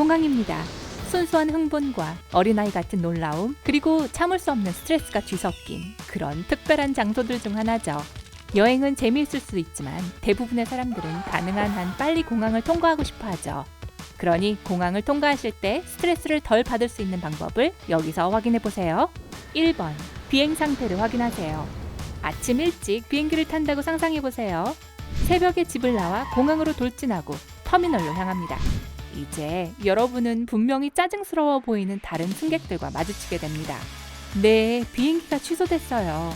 공항입니다. 순수한 흥분과 어린아이 같은 놀라움, 그리고 참을 수 없는 스트레스가 뒤섞인 그런 특별한 장소들 중 하나죠. 여행은 재미있을 수 있지만 대부분의 사람들은 가능한 한 빨리 공항을 통과하고 싶어 하죠. 그러니 공항을 통과하실 때 스트레스를 덜 받을 수 있는 방법을 여기서 확인해 보세요. 1번, 비행 상태를 확인하세요. 아침 일찍 비행기를 탄다고 상상해 보세요. 새벽에 집을 나와 공항으로 돌진하고 터미널로 향합니다. 이제 여러분은 분명히 짜증스러워 보이는 다른 승객들과 마주치게 됩니다. 네, 비행기가 취소됐어요.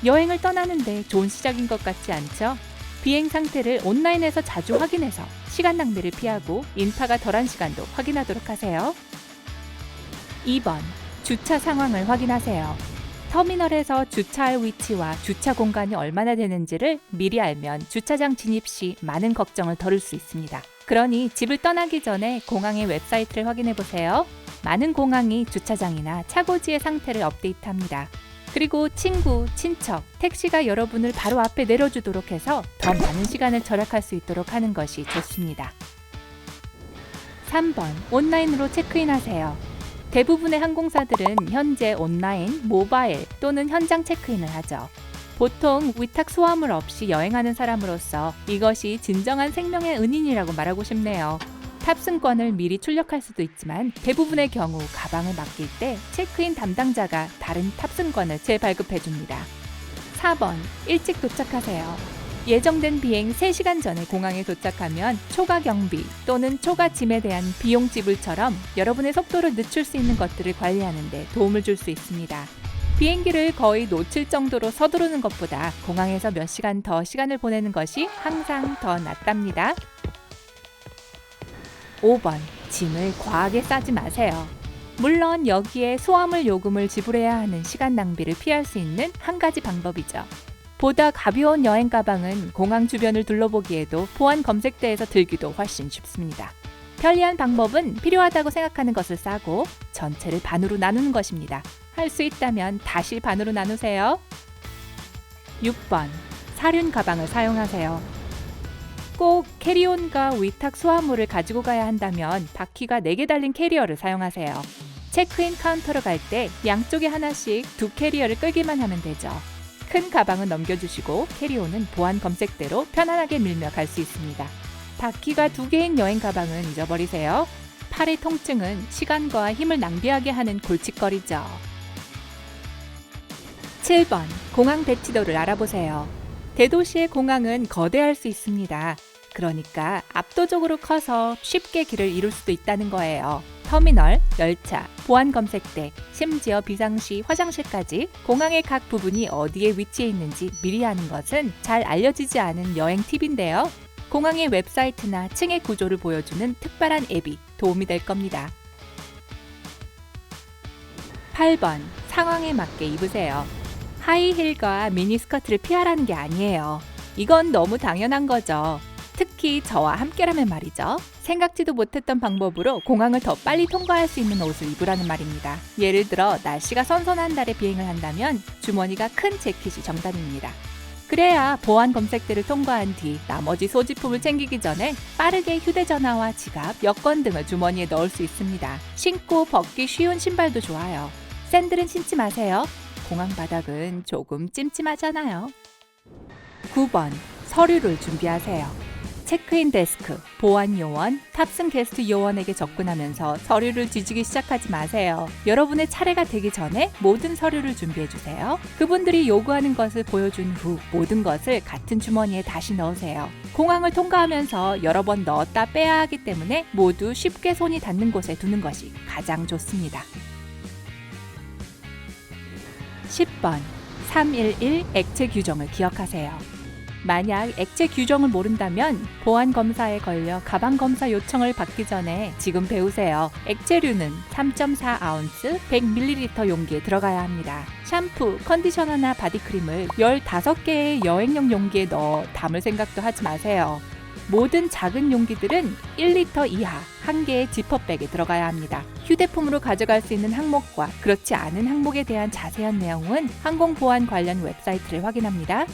여행을 떠나는데 좋은 시작인 것 같지 않죠? 비행 상태를 온라인에서 자주 확인해서 시간 낭비를 피하고 인파가 덜한 시간도 확인하도록 하세요. 2번, 주차 상황을 확인하세요. 터미널에서 주차할 위치와 주차 공간이 얼마나 되는지를 미리 알면 주차장 진입 시 많은 걱정을 덜을 수 있습니다. 그러니 집을 떠나기 전에 공항의 웹사이트를 확인해 보세요. 많은 공항이 주차장이나 차고지의 상태를 업데이트합니다. 그리고 친구, 친척, 택시가 여러분을 바로 앞에 내려주도록 해서 더 많은 시간을 절약할 수 있도록 하는 것이 좋습니다. 3번, 온라인으로 체크인하세요. 대부분의 항공사들은 현재 온라인, 모바일 또는 현장 체크인을 하죠. 보통 위탁 소화물 없이 여행하는 사람으로서 이것이 진정한 생명의 은인이라고 말하고 싶네요. 탑승권을 미리 출력할 수도 있지만 대부분의 경우 가방을 맡길 때 체크인 담당자가 다른 탑승권을 재발급해줍니다. 4번, 일찍 도착하세요. 예정된 비행 3시간 전에 공항에 도착하면 초과 경비 또는 초과 짐에 대한 비용 지불처럼 여러분의 속도를 늦출 수 있는 것들을 관리하는 데 도움을 줄 수 있습니다. 비행기를 거의 놓칠 정도로 서두르는 것보다 공항에서 몇 시간 더 시간을 보내는 것이 항상 더 낫답니다. 5번, 짐을 과하게 싸지 마세요. 물론 여기에 소화물 요금을 지불해야 하는 시간 낭비를 피할 수 있는 한 가지 방법이죠. 보다 가벼운 여행 가방은 공항 주변을 둘러보기에도 보안 검색대에서 들기도 훨씬 쉽습니다. 편리한 방법은 필요하다고 생각하는 것을 싸고 전체를 반으로 나누는 것입니다. 할 수 있다면 다시 반으로 나누세요. 6번, 사륜 가방을 사용하세요. 꼭 캐리온과 위탁 소화물을 가지고 가야 한다면 바퀴가 4개 달린 캐리어를 사용하세요. 체크인 카운터로 갈 때 양쪽에 하나씩 2캐리어를 끌기만 하면 되죠. 큰 가방은 넘겨주시고 캐리온은 보안 검색대로 편안하게 밀며 갈 수 있습니다. 바퀴가 2개인 여행 가방은 잊어버리세요. 팔의 통증은 시간과 힘을 낭비하게 하는 골칫거리죠. 7번, 공항 배치도를 알아보세요. 대도시의 공항은 거대할 수 있습니다. 그러니까 압도적으로 커서 쉽게 길을 잃을 수도 있다는 거예요. 터미널, 열차, 보안 검색대, 심지어 비상시 화장실까지 공항의 각 부분이 어디에 위치해 있는지 미리 아는 것은 잘 알려지지 않은 여행 팁인데요. 공항의 웹사이트나 층의 구조를 보여주는 특별한 앱이 도움이 될 겁니다. 8번, 상황에 맞게 입으세요. 하이힐과 미니스커트를 피하라는 게 아니에요. 이건 너무 당연한 거죠. 특히 저와 함께라면 말이죠. 생각지도 못했던 방법으로 공항을 더 빨리 통과할 수 있는 옷을 입으라는 말입니다. 예를 들어 날씨가 선선한 날에 비행을 한다면 주머니가 큰 재킷이 정답입니다. 그래야 보안 검색대를 통과한 뒤 나머지 소지품을 챙기기 전에 빠르게 휴대전화와 지갑, 여권 등을 주머니에 넣을 수 있습니다. 신고 벗기 쉬운 신발도 좋아요. 샌들은 신지 마세요. 공항 바닥은 조금 찜찜하잖아요. 9번, 서류를 준비하세요. 체크인 데스크, 보안 요원, 탑승 게스트 요원에게 접근하면서 서류를 뒤지기 시작하지 마세요. 여러분의 차례가 되기 전에 모든 서류를 준비해주세요. 그분들이 요구하는 것을 보여준 후 모든 것을 같은 주머니에 다시 넣으세요. 공항을 통과하면서 여러 번 넣었다 빼야 하기 때문에 모두 쉽게 손이 닿는 곳에 두는 것이 가장 좋습니다. 10번, 311 액체 규정을 기억하세요. 만약 액체 규정을 모른다면 보안 검사에 걸려 가방 검사 요청을 받기 전에 지금 배우세요. 액체류는 3.4아운스 100ml 용기에 들어가야 합니다. 샴푸, 컨디셔너나 바디크림을 15개의 여행용 용기에 넣어 담을 생각도 하지 마세요. 모든 작은 용기들은 1리터 이하 1개의 지퍼백에 들어가야 합니다. 휴대폰으로 가져갈 수 있는 항목과 그렇지 않은 항목에 대한 자세한 내용은 항공보안 관련 웹사이트를 확인합니다.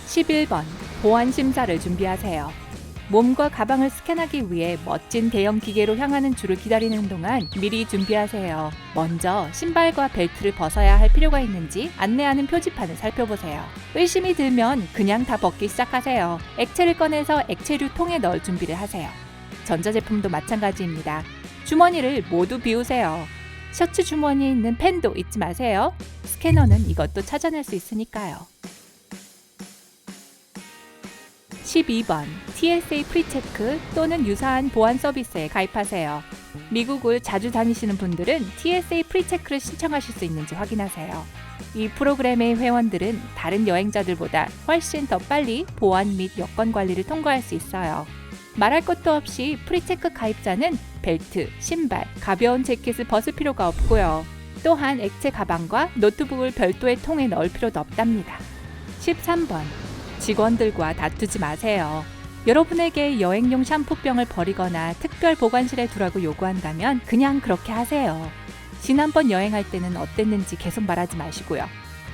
11번, 보안 심사를 준비하세요. 몸과 가방을 스캔하기 위해 멋진 대형 기계로 향하는 줄을 기다리는 동안 미리 준비하세요. 먼저 신발과 벨트를 벗어야 할 필요가 있는지 안내하는 표지판을 살펴보세요. 의심이 들면 그냥 다 벗기 시작하세요. 액체를 꺼내서 액체류 통에 넣을 준비를 하세요. 전자제품도 마찬가지입니다. 주머니를 모두 비우세요. 셔츠 주머니에 있는 펜도 잊지 마세요. 스캐너는 이것도 찾아낼 수 있으니까요. 12번 TSA 프리체크 또는 유사한 보안 서비스에 가입하세요. 미국을 자주 다니시는 분들은 TSA 프리체크를 신청하실 수 있는지 확인하세요. 이 프로그램의 회원들은 다른 여행자들보다 훨씬 더 빨리 보안 및 여권 관리를 통과할 수 있어요. 말할 것도 없이 프리체크 가입자는 벨트, 신발, 가벼운 재킷을 벗을 필요가 없고요. 또한 액체 가방과 노트북을 별도의 통에 넣을 필요도 없답니다. 13번 직원들과 다투지 마세요. 여러분에게 여행용 샴푸병을 버리거나 특별 보관실에 두라고 요구한다면 그냥 그렇게 하세요. 지난번 여행할 때는 어땠는지 계속 말하지 마시고요.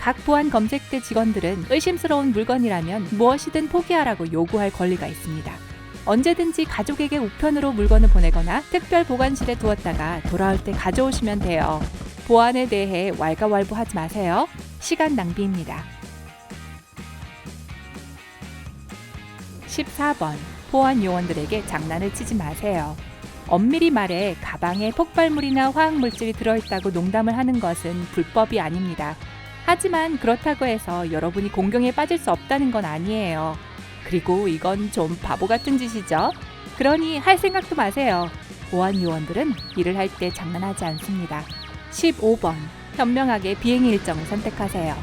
각 보안 검색대 직원들은 의심스러운 물건이라면 무엇이든 포기하라고 요구할 권리가 있습니다. 언제든지 가족에게 우편으로 물건을 보내거나 특별 보관실에 두었다가 돌아올 때 가져오시면 돼요. 보안에 대해 왈가왈부하지 마세요. 시간 낭비입니다. 14번 보안 요원들에게 장난을 치지 마세요. 엄밀히 말해 가방에 폭발물이나 화학물질이 들어있다고 농담을 하는 것은 불법이 아닙니다. 하지만 그렇다고 해서 여러분이 공경에 빠질 수 없다는 건 아니에요. 그리고 이건 좀 바보 같은 짓이죠. 그러니 할 생각도 마세요. 보안 요원들은 일을 할 때 장난하지 않습니다. 15번 현명하게 비행 일정을 선택하세요.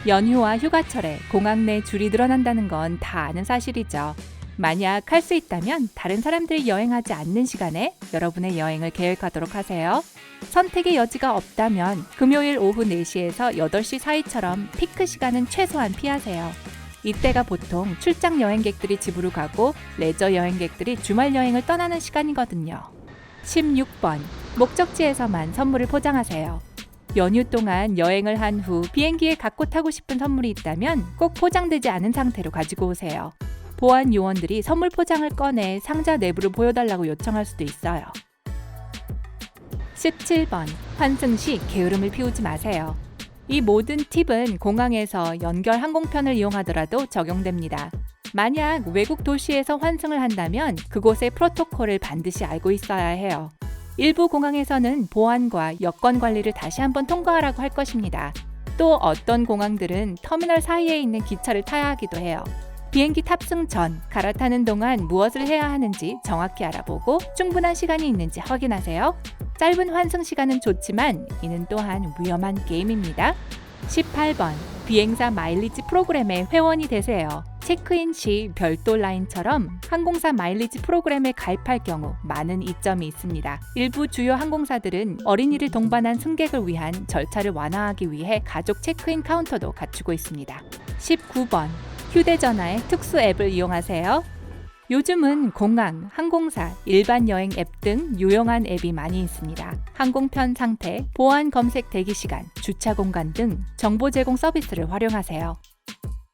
연휴와 휴가철에 공항 내 줄이 늘어난다는 건 다 아는 사실이죠. 만약 할 수 있다면 다른 사람들이 여행하지 않는 시간에 여러분의 여행을 계획하도록 하세요. 선택의 여지가 없다면 금요일 오후 4시에서 8시 사이처럼 피크 시간은 최소한 피하세요. 이때가 보통 출장 여행객들이 집으로 가고 레저 여행객들이 주말 여행을 떠나는 시간이거든요. 16번 목적지에서만 선물을 포장하세요. 연휴 동안 여행을 한 후 비행기에 갖고 타고 싶은 선물이 있다면 꼭 포장되지 않은 상태로 가지고 오세요. 보안 요원들이 선물 포장을 꺼내 상자 내부를 보여달라고 요청할 수도 있어요. 17번 환승 시 게으름을 피우지 마세요. 이 모든 팁은 공항에서 연결 항공편을 이용하더라도 적용됩니다. 만약 외국 도시에서 환승을 한다면 그곳의 프로토콜을 반드시 알고 있어야 해요. 일부 공항에서는 보안과 여권 관리를 다시 한번 통과하라고 할 것입니다. 또 어떤 공항들은 터미널 사이에 있는 기차를 타야 하기도 해요. 비행기 탑승 전 갈아타는 동안 무엇을 해야 하는지 정확히 알아보고 충분한 시간이 있는지 확인하세요. 짧은 환승 시간은 좋지만 이는 또한 위험한 게임입니다. 18번 비행사 마일리지 프로그램의 회원이 되세요. 체크인 시 별도 라인처럼 항공사 마일리지 프로그램에 가입할 경우 많은 이점이 있습니다. 일부 주요 항공사들은 어린이를 동반한 승객을 위한 절차를 완화하기 위해 가족 체크인 카운터도 갖추고 있습니다. 19번 휴대전화의 특수 앱을 이용하세요. 요즘은 공항, 항공사, 일반 여행 앱 등 유용한 앱이 많이 있습니다. 항공편 상태, 보안 검색 대기 시간, 주차 공간 등 정보 제공 서비스를 활용하세요.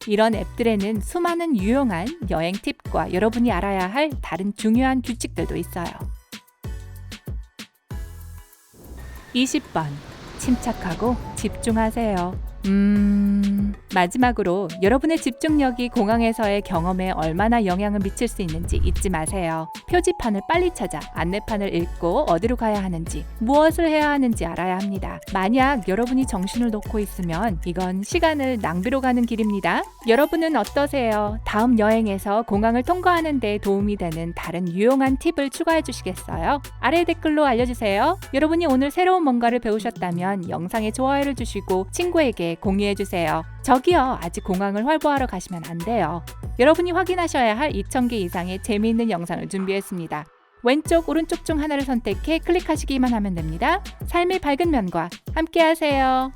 이런 앱들에는 수많은 유용한 여행 팁과 여러분이 알아야 할 다른 중요한 규칙들도 있어요. 20번 침착하고 집중하세요. 마지막으로 여러분의 집중력이 공항에서의 경험에 얼마나 영향을 미칠 수 있는지 잊지 마세요. 표지판을 빨리 찾아 안내판을 읽고 어디로 가야 하는지, 무엇을 해야 하는지 알아야 합니다. 만약 여러분이 정신을 놓고 있으면 이건 시간을 낭비로 가는 길입니다. 여러분은 어떠세요? 다음 여행에서 공항을 통과하는 데 도움이 되는 다른 유용한 팁을 추가해 주시겠어요? 아래 댓글로 알려주세요. 여러분이 오늘 새로운 뭔가를 배우셨다면 영상에 좋아요를 주시고 친구에게 공유해주세요. 저기요, 아직 공항을 활보하러 가시면 안 돼요. 여러분이 확인하셔야 할 2000개 이상의 재미있는 영상을 준비했습니다. 왼쪽, 오른쪽 중 하나를 선택해 클릭하시기만 하면 됩니다. 삶의 밝은 면과 함께하세요.